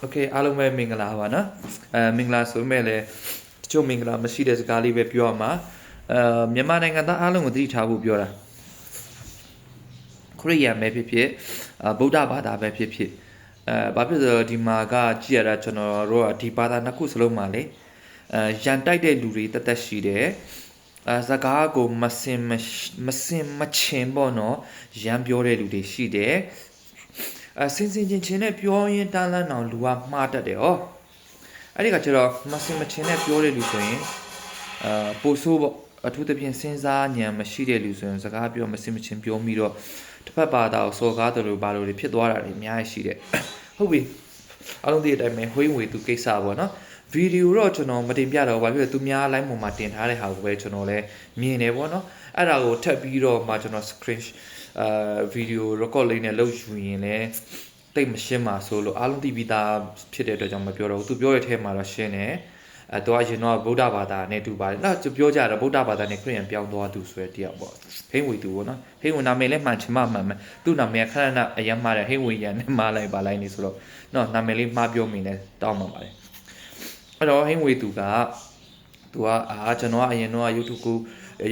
Okay အားလုံးပဲမင်္ဂလာပါနော်မင်္ဂလာဆိုမဲ့လေတချို့မင်္ဂလာမရှိတဲ့စကားလေးပဲပြောရမှာမြန်မာနိုင်ငံသားအားလုံးကိုသတိထားဖို့ပြောတာခရစ်ယာန်ပဲဖြစ်ဖြစ်ဗုဒ္ဓဘာသာပဲဖြစ်ဖြစ်ဘာဖြစ်လို့ဒီမှာကကြည့်ရတာကျွန်တော်တို့ကဒီဘာသာနှစ်ခုစလုံးမှာလေရန်တိုက်တဲ့လူတွေတသက်ရှိတယ်စကားကိုမစင်မချင်းပေါ့နော်ရန်ပြောတဲ့လူတွေရှိတယ်စင်ချင်းနဲ့ပြောရင်တန်းလန်းအောင်လူကမှားတတ်တယ်ဟောအဲ့ဒီကကျတော့မစင်မချင်းနဲ့ပြောတဲ့လူဆိုရင်ပိုဆိုးပေါ့အထူးသဖြင့်စဉ်းစားဉာဏ်မရှိတဲ့လူဆိုရင်စကားပြောမစင်မချင်းပြောပြီးတော့တစ်ဖက်ဘာသာကိုစော်ကားတယ်လို့ဘာလို့တွေဖြစ်သွားတာတွေအများကြီးရှိတယ်ဟုတ်ပြီအားလုံးဒီအတိုင်းပဲဝိုင်းဝေသူကိစ္စပေါ့နော်ဗီဒီယိုတော့ကျွန်တော်မတင်ပြတော့ဘာဖြစ်လဲသူများ live ပေါ်မှာတင်ထားတဲ့ဟာကိုပဲကျွန်တော်လည်းမြင်နေပေါ့နော်အဲ့ဒါကိုထပ်ပြီးတော့မှကျွန်တော် screen ဗီဒီယို record လေးနဲ့လုပ်ယူရင်လည်းတိတ်မရှင်းပါဆိုလို့အားလုံးသိပြီးသားဖြစ်တဲ့အတွက်ကြောင့်မပြောတော့ဘူးသူပြောတဲ့အထဲမှာတော့ရှင်းတယ်သူကရင်တော့ဗုဒ္ဓဘာသာနဲ့တူပါတယ်နော်သူပြောကြတော့ဗုဒ္ဓဘာသာနဲ့ခရစ်ယာန်ပြောင်းသွားသူဆိုတဲ့တယောက်ပေါ့ဟိန်းဝေသူပေါ့နော်ဟိန်းဝေနာမည်လည်းမှန်ချင်မှမှန်မယ်သူ့နာမည်ခဏခဏအရင်မှားတယ်ဟိန်းဝေရန်နဲ့မှားလိုက်ပါလိုက်နေဆိုတော့နော်နာမည်လေးမှားပြောမိနေတောင်းပါပါတယ်အဲ့တော့ဟိန်းဝေသူကသူကကျွန်တော်ကအရင်တော့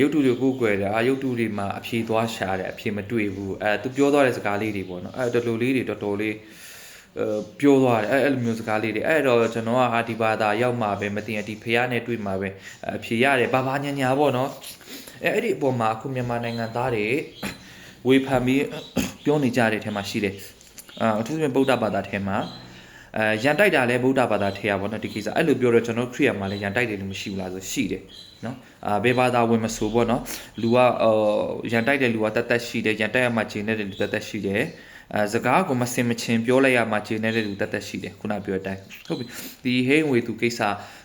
YouTube တွေကိုကွယ်တာYouTube တွေမှာအဖြေသွားရှာတယ်အဖြေမတွေ့ဘူးသူပြောသွားတဲ့စကားလေးတွေပေါ့နော်တော်တော်လေးပြောသွားတယ်အဲ့လိုမျိုးစကားလေးတွေအဲ့တော့ကျွန်တော်ကဒီဘာသာရောက်မှာပဲမတင်ဒီဖះနဲ့တွေ့မှာပဲအဖြေရတယ်ဘာညာပေါ့နော်အဲ့ဒီအပေါ်မှာအခုမြန်မာနိုင်ငံသားတွေဝေဖန်ပြီးပြောနေကြတဲ့ထဲမှာရှိတယ်အထူးသဖြင့်ဗုဒ္ဓဘာသာထဲမှာရန်တိုက်တာလဲဗုဒ္ဓဘာသာထဲရပါတော့ဒီကိစ္စအဲ့လိုပြောတော့ကျွန်တော်ခရစ်ယာန်မှာလဲရန်တိုက်တယ်လို့မရှိဘူးလားဆိုရှိတယ်နော်ဘယ်ဘာသာဝင်မဆိုပေါ့နော်လူကရန်တိုက်တဲ့လူကတတ်ရှိတယ်ရန်တိုက်ရမှဂျင်းတဲ့လူတတ်ရှိတယ်စကားကိုမစင်မချင်းပြောလိုက်ရမှဂျင်းတဲ့လူတတ်ရှိတယ်ခုနပြောတဲ့အတိုင်းဟုတ်ပြီဒီဟိန်းဝေသူကိစ္စ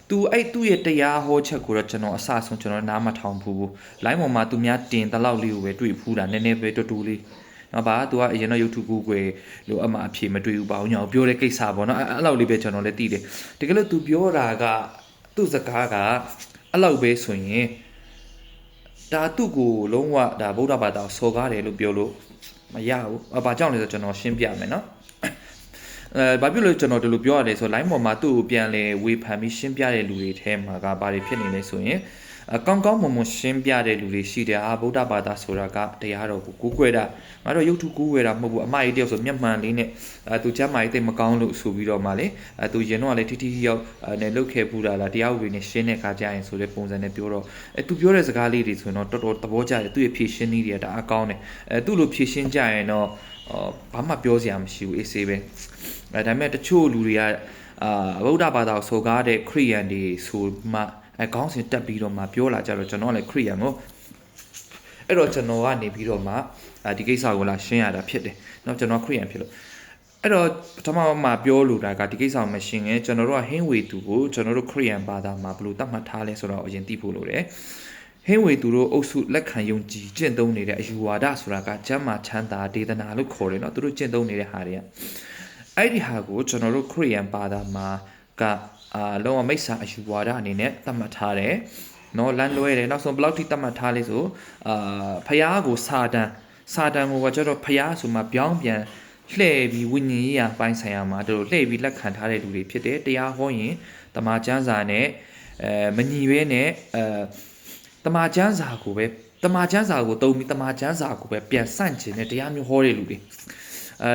သူအဲ့သူ့ရဲ့တရားဟောချက်ကိုတော့ကျွန်တော်အစဆုံးကျွန်တော်နားမထောင်ဘူး line ပေါ်မှာသူများတင်တလောက်လေးကိုပဲတွေ့ဖူးတာနည်းနည်းပဲတူလေးနော်ဗျာသူကအရင်တော့ YouTube ကိုကွယ်လို့အမှအဖြေမတွေ့ဘူးပါအောင်ညောင်ပြောတဲ့ကိစ္စပေါ့နော်အဲ့လောက်လေးပဲကျွန်တော်လည်းသိတယ်တကယ်လို့သူပြောတာကသူ့စကားကအဲ့လောက်ပဲဆိုရင်ဒါသူ့ကိုလုံးဝဒါဗုဒ္ဓဘာသာစော်ကားတယ်လို့ပြောလို့မရဘူးဘာကြောင့်လဲဆိုကျွန်တော်ရှင်းပြမယ်နော်ဘာဖြစ်လို့ကျွန်တော်ဒီလိုပြောရလဲဆို line ပေါ်မှာသူ့ကိုပြန်လဲဝေဖန်ပြီးရှင်းပြတဲ့လူတွေထဲမှာကဘာတွေဖြစ်နေလဲဆိုရင်ကောင်းမွန်ရှင်းပြတဲ့လူတွေရှိတယ်ဗုဒ္ဓဘာသာဆိုတာကတရားတော်ကိုကူးကွယ်တာငါတို့ရုပ်ထုကူးကွယ်တာမဟုတ်ဘူးအမကြီးတယောက်ဆိုမျက်မှန်လေးနဲ့သူချမ်းမာရေးသိမကောင်းလို့ဆိုပြီးတော့မှလေသူရင်တော့လေထိရောက်နဲ့လုတ်ခဲ့ပူတာလားတရားဥပဒေနဲ့ရှင်းတဲ့ခါကျရင်ဆိုတဲ့ပုံစံနဲ့ပြောတော့သူပြောတဲ့စကားလေးတွေဆိုရင်တော့တော်တော်သဘောကျတယ်သူ့ရဲ့ဖြည့်ရှင်းနည်းတွေကဒါအကောင်းတယ်သူ့လိုဖြည့်ရှင်းကြရင်တော့ဘာမှပြောစရာမရှိဘူးအေးဆေးပဲဒါပေမဲ့တချို့လူတွေကဗုဒ္ဓဘာသာကိုစော်ကားတဲ့ခရစ်ယာန်တွေဆိုမှခေါင်းစဉ်တက်ပြီးတော့မှပြောလာကြတော့ကျွန်တော်လည်းခရစ်ယာန်ကိုအဲ့တော့ကျွန်တော်ကနေပြီးတော့မှဒီကိစ္စကိုလာရှင်းရတာဖြစ်တယ်เนาะကျွန်တော်ခရစ်ယာန်ဖြစ်လို့အဲ့တော့ပထမမှာပြောလိုတာကဒီကိစ္စကိုမရှင်းရင်ကျွန်တော်တို့ကဟင်းဝေသူကိုကျွန်တော်တို့ခရစ်ယာန်ဘာသာမှာဘယ်လိုသတ်မှတ်ထားလဲဆိုတော့အရင်သိဖို့လိုတယ်ဟင်းဝေသူတို့အုပ်စုလက်ခံယုံကြည်ကျင့်သုံးနေတဲ့အယူဝါဒဆိုတာကကျမ်းမာချမ်းသာဒေသနာလို့ခေါ်တယ်เนาะသူတို့ကျင့်သုံးနေတဲ့ဟာတွေကအဲ့ဒီဟာကိုကျွန်တော်တို့ခရစ်ယာန်ဘာသာမှာကလုံးဝမိစ္ဆာအယူဝါဒအနေနဲ့သတ်မှတ်ထားတယ်နော်လမ်းလွဲတယ်နောက်ဆုံးဘယ်လောက်ထိသတ်မှတ်ထားလဲဆိုဖျားကိုစာတန်ကိုကကျတော့ဖျားဆိုမှပြောင်းပြန်လှည့်ပြီးဝိညာဉ်ရေးရာပိုင်းဆိုင်ရာမှာတို့လှည့်ပြီးလက်ခံထားတဲ့လူတွေဖြစ်တယ်တရားဟောရင်တမန်ကျမ်းစာနဲ့မညီဘဲနဲ့တမန်ကျမ်းစာကိုတုံးပြီးတမန်ကျမ်းစာကိုပဲပြန်ဆန့်ကျင်တဲ့တရားမျိုးဟောတဲ့လူတွေ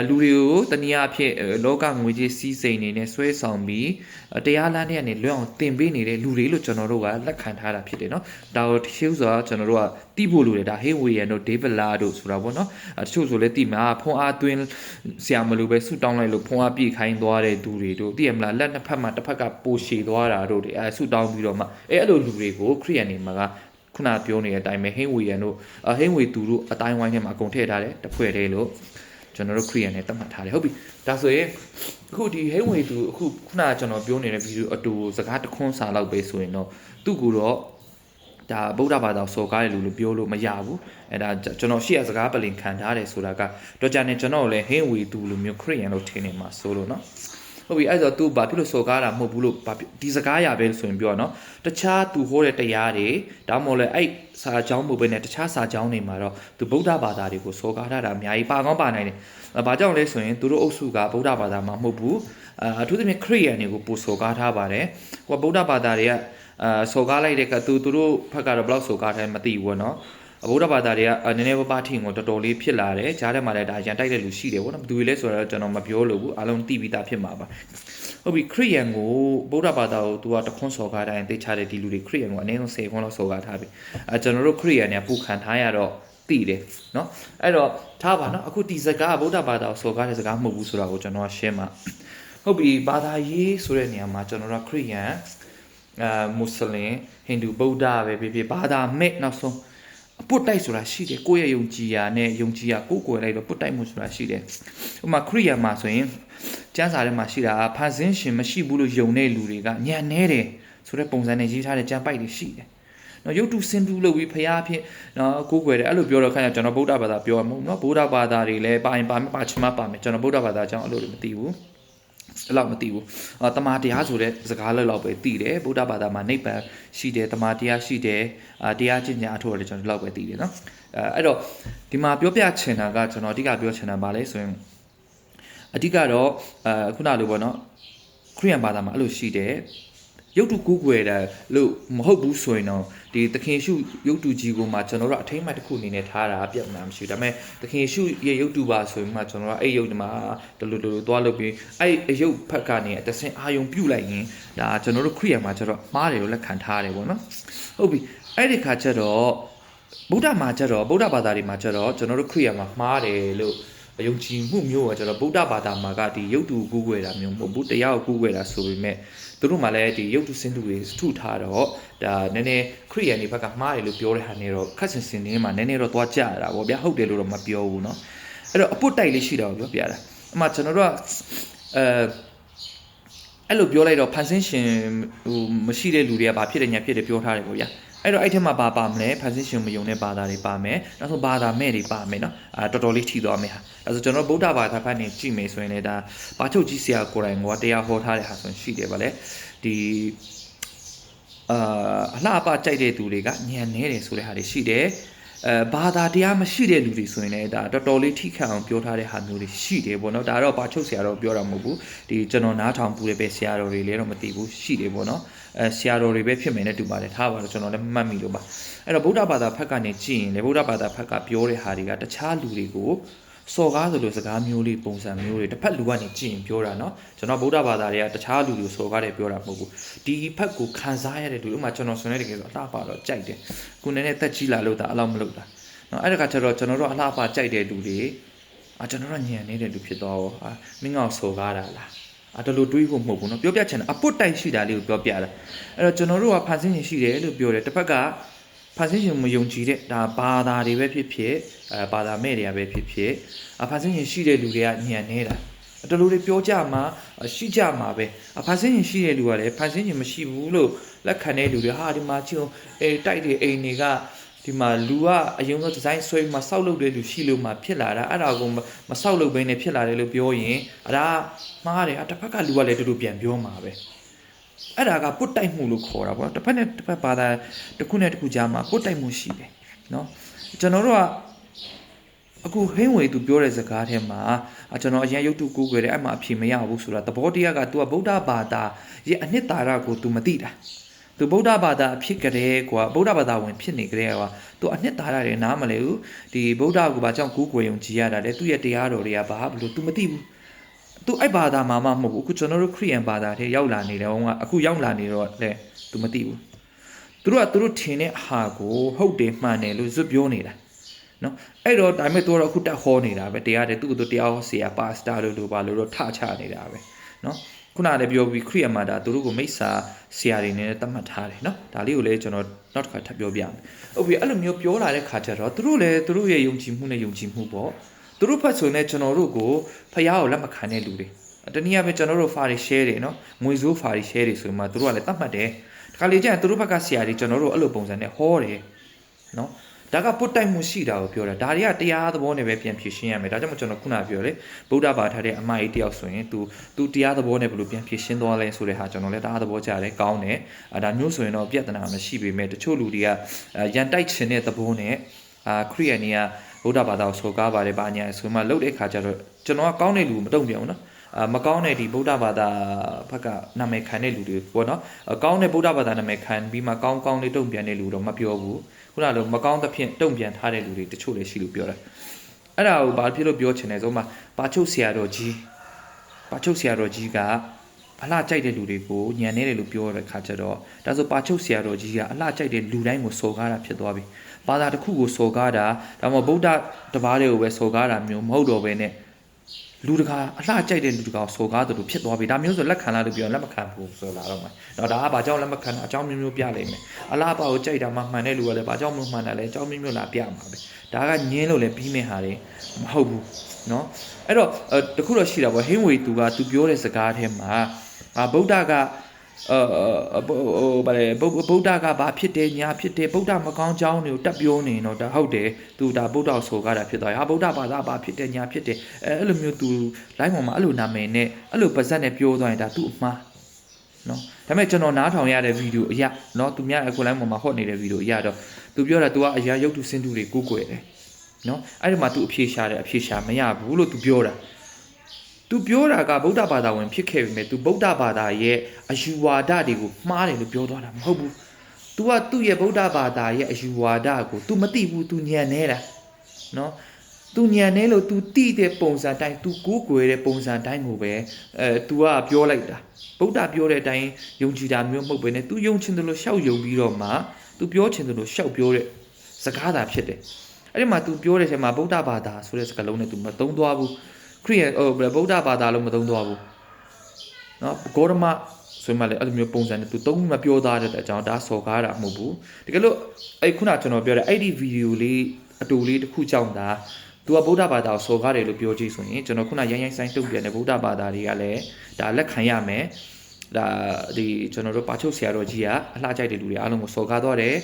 လူတွေကိုတနည်းအားဖြင့်လောကငွေကြေးစီးစိမ်နေနဲ့ဆွဲဆောင်ပြီးတရားလမ်းထဲကနေလွတ်အောင်တင်ပေးနေတဲ့လူတွေလို့ကျွန်တော်တို့ကလက်ခံထားတာဖြစ်တယ်နော်ဒါကိုတချို့ဆိုတာကျွန်တော်တို့ကတိဖို့လိုတယ်ဒါဟေးဝေရန်တို့ဒေးဗလာတို့ဆိုတာပေါ့နော်တချို့ဆိုလည်းတိမှာဖုံးအားသွင်းဆရာမလို့ပဲဆူတောင်းလိုက်လို့ဖုံးအားပြည့်ခိုင်းသွားတဲ့သူတွေတို့သိရမလားလက်နှစ်ဖက်မှာတစ်ဖက်ကပိုရှည်သွားတာတို့တွေဆူတောင်းပြီးတော့မှအဲ့လိုလူတွေကိုခရိယန်တွေမှာကခုနပြောနေတဲ့အတိုင်းပဲဟင်းဝေရန်တို့ဟင်းဝေသူတို့အတိုင်းဝိုင်းထဲမှာအကုန်ထည့်ထားတယ်တစ်ဖွဲ့တည်းလို့ကျွန်တော်တို့ခရစ်ယာန်နဲ့သတ်မှတ်ထားတယ်ဟုတ်ပြီဒါဆိုရင်အခုဒီဟိန်းဝေသူအခုခုနကကျွန်တော်ပြောနေတဲ့ဗီဒီယိုအတူစကားတခွန်းစာလောက်ပဲဆိုရင်တော့သူ့ကိုတော့ဒါဗုဒ္ဓဘာသာစော်ကားတဲ့လူလို့ပြောလို့မရဘူးအဲဒါကျွန်တော်ရှေ့ရစကားပလင်ခံထားတယ်ဆိုတာကတော့ကြာနေကျွန်တော်လည်းဟိန်းဝေသူလိုမျိုးခရစ်ယာန်လို့ထင်နေမှာဆိုလို့နော်ဟုတ်ပြီအဲ့တော့ तू ဘာဖြစ်လို့စော်ကားတာမဟုတ်ဘူးလို့ဒီစကားရပဲဆိုရင်ပြောနော်တခြား तू ဟောတဲ့တရားတွေဒါမှမဟုတ်လဲအဲ့စာကြောင်းမဟုတ်ဘဲနဲ့တခြားစာကြောင်းတွေမှာတော့ तू ဗုဒ္ဓဘာသာတွေကိုစော်ကားတာအများကြီးပါကောင်းပါနိုင်တယ် ဘာကြောင့်လဲဆိုရင်သူတို့အုပ်စုကဗုဒ္ဓဘာသာမှာမဟုတ်ဘူးအထူးသဖြင့်ခရစ်ယာန်တွေကိုပို့စော်ကားထားပါတယ်ဟိုဗုဒ္ဓဘာသာတွေကစော်ကားလိုက်တဲ့ကသူတို့ဘက်ကတော့ဘလောက်စော်ကားထားမသိဘူးပေါ့နော်ဗုဒ္ဓဘာသာတွေကနည်းနည်းပါးထင်ကိုတော်တော်လေးဖြစ်လာတယ်ကြားထဲမှာလည်းဒါရန်တိုက်တဲ့လူရှိတယ်ပေါ့နော်ဘယ်သူတွေလဲဆိုတော့ကျွန်တော်မပြောလို့ဘူးအားလုံးသိပြီးသားဖြစ်မှာပါဟုတ်ပြီခရစ်ယာန်ကိုဗုဒ္ဓဘာသာကိုသူကတခွန်းစော်ကားတိုင်းသိချတဲ့ဒီလူတွေခရစ်ယာန်ကိုအနည်းဆုံး10ခွန်းလောက်စော်ကားထားပြီကျွန်တော်တို့ခရစ်ယာန်တွေကပူခံထားရတော့သိတယ်နော်အဲ့တော့ထားပါနော်အခုဒီစကားဗုဒ္ဓဘာသာကိုစော်ကားတဲ့စကားမဟုတ်ဘူးဆိုတာကိုကျွန်တော်ရှင်းမှာဟုတ်ပြီဘာသာရေးဆိုတဲ့နေရာမှာကျွန်တော်တို့ခရစ်ယာန်မွတ်စလင်ဟိန္ဒူဗုဒ္ဓပဲဖြစ်ဘာသာမဲ့နောက်ဆုံးအပုတ်တိုက်ဆိုတာရှိတယ်ကိုယ့်ရဲ့ယုံကြည်ရာနဲ့ယုံကြည်ရာကိုယ်ကိုယ်လိုက်တော့ပုတ်တိုက်မှုဆိုတာရှိတယ်ဥပမာခရစ်ယာန်မှာဆိုရင်ကျမ်းစာထဲမှာရှိတာဖန်ဆင်းရှင်မရှိဘူးလို့ယုံတဲ့လူတွေကညံနေတယ်ဆိုတဲ့ပုံစံနဲ့ရေးထားတဲ့ကျမ်းပိုက်တွေရှိတယ်နော်ရုပ်တုစင်တူလို့ပြီးဖျားဖြစ်နော်ကိုယ်ကိုယ်တယ်အဲ့လိုပြောတော့ခါကျကျွန်တော်ဗုဒ္ဓဘာသာပြောမှာနော်ဗုဒ္ဓဘာသာတွေလည်းပါရင်ပါမယ်ပါချင်မှပါမယ်ကျွန်တော်ဗုဒ္ဓဘာသာအကြောင်းအဲ့လိုမသိဘူးအဲ့လောက်မသိဘူးတမာတရားဆိုတဲ့စကားလောက်ပဲသိတယ်ဗုဒ္ဓဘာသာမှာနိဗ္ဗာန်ရှိတယ်တမာတရားရှိတယ်တရားကျင့်ကြံအထောက်အထားကျွန်တော်လောက်ပဲသိတယ်နော်အဲ့တော့ဒီမှာပြောပြချင်တာကကျွန်တော်အဓိကပြောချင်တာပါလဲဆိုရင်အဓိကတော့ခုနလိုပေါ့နော်ခရစ်ယာန်ဘာသာမှာအဲ့လိုရှိတယ်ရုပ်တုကူးကွယ်တယ်လို့မဟုတ်ဘူးဆိုရင်တော့ဒီသခင်ရှုရုပ်တုကြီးကိုမှကျွန်တော်တို့အထိမ့်မှတ်တစ်ခုအနေနဲ့ထားတာပြဿနာမရှိဘူးဒါပေမဲ့သခင်ရှုရဲ့ရုပ်တုပါဆိုရင်မှကျွန်တော်တို့အဲ့ရုပ်ဒီမှာတလူသွားလုပ်ပြီးအဲ့အရုပ်ဖက်ကနေတဆင်အာယုံပြုတ်လိုက်ရင်ဒါကျွန်တော်တို့ခရစ်ယာန်မှာကျတော့မှားတယ်လို့လက်ခံထားတယ်ပေါ့နော်ဟုတ်ပြီအဲ့ဒီခါကျတော့ဗုဒ္ဓမှာကျတော့ဗုဒ္ဓဘာသာတွေမှာကျတော့ကျွန်တော်တို့ခရစ်ယာန်မှာမှားတယ်လို့ယုံကြည်မှုမျိုးကကျတော့ဗုဒ္ဓဘာသာမှာကဒီရုပ်တုကူးကွယ်တာမျိုးမဟုတ်ဘူးတရားကိုကူးကွယ်တာဆိုပေမဲ့သူတို့မှလည်းဒီရုပ်တုစင်တုတွေထုထားတော့ဒါနည်းနည်းခရစ်ယာန်တွေဘက်ကမှားတယ်လို့ပြောတဲ့ဟာနေတော့ခက်စင်စင်နေမှာနည်းနည်းတော့သွားကြရတာဗောဗျာဟုတ်တယ်လို့တော့မပြောဘူးเนาะအဲ့တော့အပုတ်တိုက်လေးရှိတာကိုပြောပြတာအမှကျွန်တော်တို့ကအဲ့လိုပြောလိုက်တော့ဖန်ဆင်းရှင်ဟိုမရှိတဲ့လူတွေကဘာဖြစ်တယ်ညာဖြစ်တယ်ပြောထားတယ်ဗောဗျာအဲ့တော့အဲ့ထက်မှာပါမလဲဖန်ဆင်းရှင်မယုံတဲ့ဘာသာတွေပါမယ်နောက်ဆုံးဘာသာမဲ့တွေပါမယ်เนาะတော်တော်လေးထိသွားမယ်ဟာဒါဆိုကျွန်တော်ဗုဒ္ဓဘာသာဖတ်နေကြည့်မယ်ဆိုရင်လည်းဒါပါချုပ်ကြီးဆရာကိုယ်တိုင်ကတရားဟောထားတဲ့ဟာဆိုရင်ရှိတယ်ဗါလေဒီအလှပကြိုက်တဲ့သူတွေကညံနေတယ်ဆိုတဲ့ဟာတွေရှိတယ်ဘာသာတရားမရှိတဲ့လူတွေဆိုရင်လည်းဒါတော်တော်လေးထိခတ်အောင်ပြောထားတဲ့ဟာမျိုးတွေရှိတယ်ပေါ့နော်ဒါတော့ပါချုပ်ဆရာတော်ပြောတာမဟုတ်ဘူးဒီကျွန်တော်နားထောင်ပူတဲ့ပဲဆရာတော်တွေလည်းတော့မသိဘူးရှိတယ်ပေါ့နော်ဆရာတော်တွေပဲဖြစ်မယ်နဲ့တူပါတယ်ထားပါတော့ကျွန်တော်လည်းမှတ်မိလို့ပါအဲ့တော့ဗုဒ္ဓဘာသာဖက်ကနေကြည့်ရင်လေဗုဒ္ဓဘာသာဖက်ကပြောတဲ့ဟာတွေကတခြားလူတွေကိုစော်ကားဆိုလို့စကားမျိုးလေးပုံစံမျိုးတွေတစ်ဖက်လူကနေကြည့်ရင်ပြောတာเนาะကျွန်တော်ဗုဒ္ဓဘာသာတွေကတခြားလူတွေကိုစော်ကားတယ်ပြောတာမဟုတ်ဘူးဒီဖက်ကိုခံစားရတဲ့လူဥမာကျွန်တော်ဆွေးနွေးတယ်ဆိုအလှပတော့ကြိုက်တယ်ခုနည်းနည်းတက်ကြီးလာလို့ဒါအလောက်မလုပ်တာเนาะအဲ့ဒါကကျတော့ကျွန်တော်တို့အလှပကြိုက်တဲ့လူတွေကျွန်တော်တို့ညံနေတဲ့လူဖြစ်သွားရောမင်းကောင်စော်ကားတာလားဒါလိုတွေးဖို့မဟုတ်ဘူးเนาะပြောပြချင်တာအပုတ်တိုက်ရှိတာလေးကိုပြောပြတာအဲ့တော့ကျွန်တော်တို့ကဖန်ဆင်းရှင်ရှိတယ်လို့ပြောတယ်တစ်ဖက်ကဖန်ဆင်းရှင်မယုံကြည်တဲ့ဒါဘာသာတွေပဲဖြစ်ဖြစ်ဘာသာမဲ့တွေကပဲဖြစ်ဖြစ်ဖန်ဆင်းရှင်ရှိတဲ့လူတွေကညံနေတာတလူတွေပြောကြမှာရှိကြမှာပဲဖန်ဆင်းရှင်ရှိတဲ့လူကလည်းဖန်ဆင်းရှင်မရှိဘူးလို့လက်ခံတဲ့လူတွေဟာဒီမှာချင်းတိုက်တဲ့အိမ်တွေကဒီမှာလူကအရင်ကဒီဇိုင်းဆွဲမှာစောက်လုပ်တဲ့လူရှိလို့မှဖြစ်လာတာအဲ့ဒါကိုမစောက်လုပ်ဘဲနဲ့ဖြစ်လာတယ်လို့ပြောရင်ဒါမှားတယ်တစ်ဖက်ကလူကလည်းတူတူပြန်ပြောမှာပဲအဲ့ဒါကပုတ်တိုက်မှုလို့ခေါ်တာပေါ့တစ်ဖက်နဲ့တစ်ဖက်ဘာသာတစ်ခုနဲ့တစ်ခုကြားမှာပုတ်တိုက်မှုရှိတယ်နော်ကျွန်တော်တို့ကအခုဟင်းဝေသူပြောတဲ့စကားထဲမှာကျွန်တော်အရင်ရုပ်တုကိုးကွယ်တယ်အဲ့မှာအဖြေမရဘူးဆိုတာသဘောတရားက तू ကဗုဒ္ဓဘာသာရဲ့အနှစ်သာရကို तू မသိတာသူဗုဒ္ဓဘာသာဖြစ်ကြတဲ့ကွာဗုဒ္ဓဘာသာဝင်ဖြစ်နေကြတဲ့ကွာသူအနှစ်သာရတွေနားမလဲဘူးဒီဗုဒ္ဓကိုဘာကြောင့်ကူးကွယ်ယုံကြည်ရတာလဲသူ့ရဲ့တရားတော်တွေကဘာဘလို့ तू မသိဘူးသူအဲ့ဘာသာမှာမဟုတ်ဘူးအခုကျွန်တော်တို့ခရစ်ယာန်ဘာသာထဲရောက်လာနေတယ်ဟောကအခုရောက်လာနေတော့လဲ तू မသိဘူးသူတို့ထင်တဲ့အဟာကိုဟုတ်တယ်မှန်တယ်လို့ဇွတ်ပြောနေတာနော်အဲ့တော့ဒါပေမဲ့သူကတော့အခုတက်ဟောနေတာပဲတရားတယ်သူ့ကိုတရားဟောဆရာပါစတာလို့ဘာလို့တော့ထချနေတာပဲနော်ခုနလည်းပြောပြီးခရစ်ယာန်မှာဒါသူတို့ကိုမိစ္ဆာဆရာတွေနဲ့သတ်မှတ်ထားတယ်နော်ဒါလေးကိုလည်းကျွန်တော်နောက်တစ်ခါထပ်ပြောပြမယ်ဟုတ်ပြီအဲ့လိုမျိုးပြောလာတဲ့ခါကျတော့သူတို့လည်းသူတို့ရဲ့ယုံကြည်မှုနဲ့ယုံကြည်မှုပေါ့သူတို့ဖတ်ဆိုနေကျွန်တော်တို့ကိုဖျားကိုလက်မခံတဲ့လူတွေတနည်းအားဖြင့်ကျွန်တော်တို့ဖာရီရှဲတယ်နော်ငွေစိုးဖာရီရှဲတယ်ဆိုမှသူတို့ကလည်းသတ်မှတ်တယ်ဒီခါလေးကျရင်သူတို့ဘက်ကဆရာတွေကျွန်တော်တို့အဲ့လိုပုံစံနဲ့ဟောတယ်နော်ဒါကပုတ်တိုက်မှုရှိတာကိုပြောတာဒါတွေကတရားသဘောနဲ့ပဲပြန်ဖြေရှင်းရမယ်ဒါကြောင့်ကျွန်တော်ခုနပြောလေဗုဒ္ဓဘာသာတဲ့အမကြီးတယောက်ဆိုရင် तू တရားသဘောနဲ့ဘယ်လိုပြန်ဖြေရှင်းသွားလဲဆိုတဲ့ဟာကျွန်တော်လည်းတရားသဘောကြားတယ်ကောင်းတယ်ဒါမျိုးဆိုရင်တော့ပြဿနာမရှိပေမဲ့တချို့လူတွေကရန်တိုက်ခြင်းတဲ့သဘောနဲ့ခရစ်ယာန်တွေက ဗုဒ္ဓဘာသာကိုစော်ကားပါတယ်ဗာညာဆိုမှလှုပ်တဲ့ခါကျတော့ကျွန်တော်ကကောင်းတဲ့လူမတုံ့ပြန်ဘူးနော်မကောင်းတဲ့ဒီဗုဒ္ဓဘာသာဘက်ကနာမည်ခံတဲ့လူတွေပေါ့နော်ကောင်းတဲ့ဗုဒ္ဓဘာသာနာမည်ခံပြီးမှကောင်းလေးတုံ့ပြန်တဲ့လူတော့မပြောဘူးခုနကလိုမကောင်းသဖြင့်တုံ့ပြန်ထားတဲ့လူတွေတချို့လည်းရှိလို့ပြောတာအဲ့ဒါကိုဘာဖြစ်လို့ပြောချင်လဲဆိုမှပါချုပ်ဆရာတော်ကြီးကအလှကြိုက်တဲ့လူတွေကိုညံနေတယ်လို့ပြောတဲ့ခါကျတော့ဒါဆိုပါချုပ်ဆရာတော်ကြီးကအလှကြိုက်တဲ့လူတိုင်းကိုစော်ကားတာဖြစ်သွားပြီဘာသာတစ်ခုကိုစော်ကားတာဒါမှမဟုတ်ဗုဒ္ဓတပါးတွေကိုပဲစော်ကားတာမျိုးမဟုတ်တော့ဘဲနဲ့လူတကာအလှကြိုက်တဲ့လူတကာကိုစော်ကားတယ်လို့ဖြစ်သွားပြီဒါမျိုးဆိုလက်ခံလာလို့ပြောလက်မခံဘူးဆိုလာတော့မှာတော့ဒါကဘာကြောင့်လက်မခံတာအကြောင်းမျိုးပြလိုက်မယ်အလှပါကိုကြိုက်တာမှမှန်တဲ့လူကလည်းဘာကြောင့်မမှန်တာလဲအကြောင်းမျိုးလာပြမှာပဲဒါကညင်းလို့လည်းပြီးမဲ့ဟာတွေမဟုတ်ဘူးเนาะအဲ့တော့တခုတော့ရှိတာပေါ့ဟင်းဝေသူပြောတဲ့စကားထဲမှာဗုဒ္ဓကဗုဒ္ဓကဘာဖြစ်တယ်ညာဖြစ်တယ်ဗုဒ္ဓမကောင်းကြောင်းတွေကိုတက်ပြောနေတော့ဒါဟုတ်တယ်သူဒါဗုဒ္ဓဆိုကားတာဖြစ်သွားပြီဗုဒ္ဓဘာသာဘာဖြစ်တယ်ညာဖြစ်တယ်အဲ့လိုမျိုးသူလိုင်းပေါ်မှာအဲ့လိုနာမည်နဲ့အဲ့လိုပါဇက်နဲ့ပြောသွားရင်ဒါသူ့အမှားနော်ဒါပေမဲ့ကျွန်တော်နားထောင်ရတဲ့ဗီဒီယိုအရာနော်သူများအခုလိုင်းပေါ်မှာဟော့နေတဲ့ဗီဒီယိုအရာတော့သူပြောတာ तू ကအရာရုပ်တုစင်တုတွေကိုကိုွယ်တယ်နော်အဲ့ဒီမှာ तू အဖြေရှာတယ်အဖြေရှာမရဘူးလို့ तू ပြောတာသူပြောတာကဗုဒ္ဓဘာသာဝင်ဖြစ်ခဲ့ပြီမဲ့သူဗုဒ္ဓဘာသာရဲ့အယူဝါဒတွေကိုမှားတယ်လို့ပြောသွားတာမဟုတ်ဘူး။ तू ကသူ့ရဲ့ဗုဒ္ဓဘာသာရဲ့အယူဝါဒကို तू မသိဘူး तू ညံနေတာနော်။ तू ညံနေလို့ तू သိတဲ့ပုံစံတိုင်း तू ကိုးကွယ်တဲ့ပုံစံတိုင်းကိုပဲ तू ကပြောလိုက်တာ။ဗုဒ္ဓပြောတဲ့အတိုင်းယုံကြည်တာမျိုးမဟုတ်ဘဲနဲ့ तू ယုံချင်တယ်လို့ရှောက်ယုံပြီးတော့မှ तू ပြောချင်တယ်လို့ရှောက်ပြောတဲ့စကားသာဖြစ်တယ်။အဲ့ဒီမှာ तू ပြောတဲ့အချိန်မှာဗုဒ္ဓဘာသာဆိုတဲ့စကားလုံးနဲ့ तू မသုံးသွားဘူး။ခရစ်ယာန်ဗုဒ္ဓဘာသာလုံးမသုံးသွားဘူးเนาะဂေါရမဆိုမှလည်းအဲ့လိုမျိုးပုံစံနဲ့သူသုံးမပြောသားတဲ့အကြောင်းဒါစော်ကားတာမဟုတ်ဘူးတကယ်လို့အဲ့ခုနကျွန်တော်ပြောတဲ့အဲ့ဒီဗီဒီယိုလေးအတူလေးတစ်ခုကြောင့်ဒါသူကဗုဒ္ဓဘာသာကိုစော်ကားတယ်လို့ပြောကြည့်ဆိုရင်ကျွန်တော်ခုနရိုင်းဆိုင်တုံ့ပြန်တဲ့ဗုဒ္ဓဘာသာတွေကလည်းဒါလက်ခံရမယ်ဒါဒီကျွန်တော်တို့ပါချုပ်ဆရာတော်ကြီးကအလှကြိုက်တဲ့လူတွေအားလုံးကိုစော်ကားသွားတယ်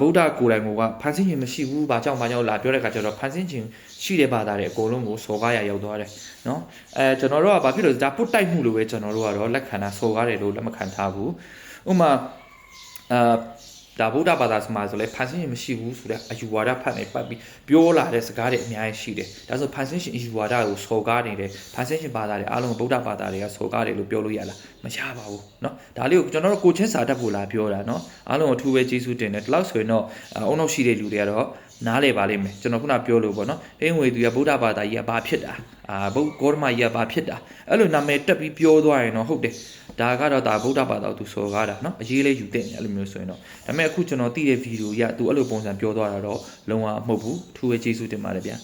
ဗုဒ္ဓကိုယ်တိုင်ကဖန်ဆင်းခြင်းမရှိဘူးဘာကြောင့်လာပြောတဲ့ခါကျတော့ဖန်ဆင်းခြင်းရှိတဲ့ဘာသာတွေအကုန်လုံးကိုစော်ကားရရောက်သွားတယ်နော်ကျွန်တော်တို့ကဘာဖြစ်လို့ဒါပုတ်တိုက်မှုလို့ပဲကျွန်တော်တို့ကတော့လက်ခံတာစော်ကားတယ်လို့လက်မခံထားဘူးဥပမာဒါဗုဒ္ဓဘာသာမှာဆိုလဲဖန်ဆင်းခြင်းမရှိဘူးဆိုတဲ့အယူဝါဒဖတ်နေပတ်ပြီးပြောလာတဲ့စကားတွေအများကြီးရှိတယ်ဒါဆိုဖန်ဆင်းခြင်းအယူဝါဒကိုစော်ကားနေတယ်ဖန်ဆင်းခြင်းဘာသာတွေအားလုံးဗုဒ္ဓဘာသာတွေကစော်ကားတယ်လို့ပြောလို့ရလားမရပါဘူးเนาะဒါလေးကိုကျွန်တော်တို့ကိုချင်းစာတတ်ဖို့လာပြောတာเนาะအားလုံးကိုအထူးပဲကျေးဇူးတင်တယ်ဒီလောက်ဆိုရင်တော့အုံနောက်ရှိတဲ့လူတွေကတော့နားလေပါလိမ့်မယ်ကျွန်တော်ခုနပြောလို့ပေါ့เนาะအင်းဝေသူကဗုဒ္ဓဘာသာကြီးကဘာဖြစ်တာဂေါရမကြီးကဘာဖြစ်တာအဲ့လိုနာမည်တက်ပြီးပြောသွားရင်တော့ဟုတ်တယ်ဒါကတော့ဒါဗုဒ္ဓဘာသာကိုသူစော်ကားတာเนาะအရေးလေးယူတဲ့အဲ့လိုမျိုးဆိုရင်တော့ဒါပေမဲ့အခုကျွန်တော်သိတဲ့ဗီဒီယိုရသူအဲ့လိုပုံစံပြောသွားတာတော့လုံးဝမဟုတ်ဘူးအထူးပဲကျေးဇူးတင်ပါတယ်ဗျာ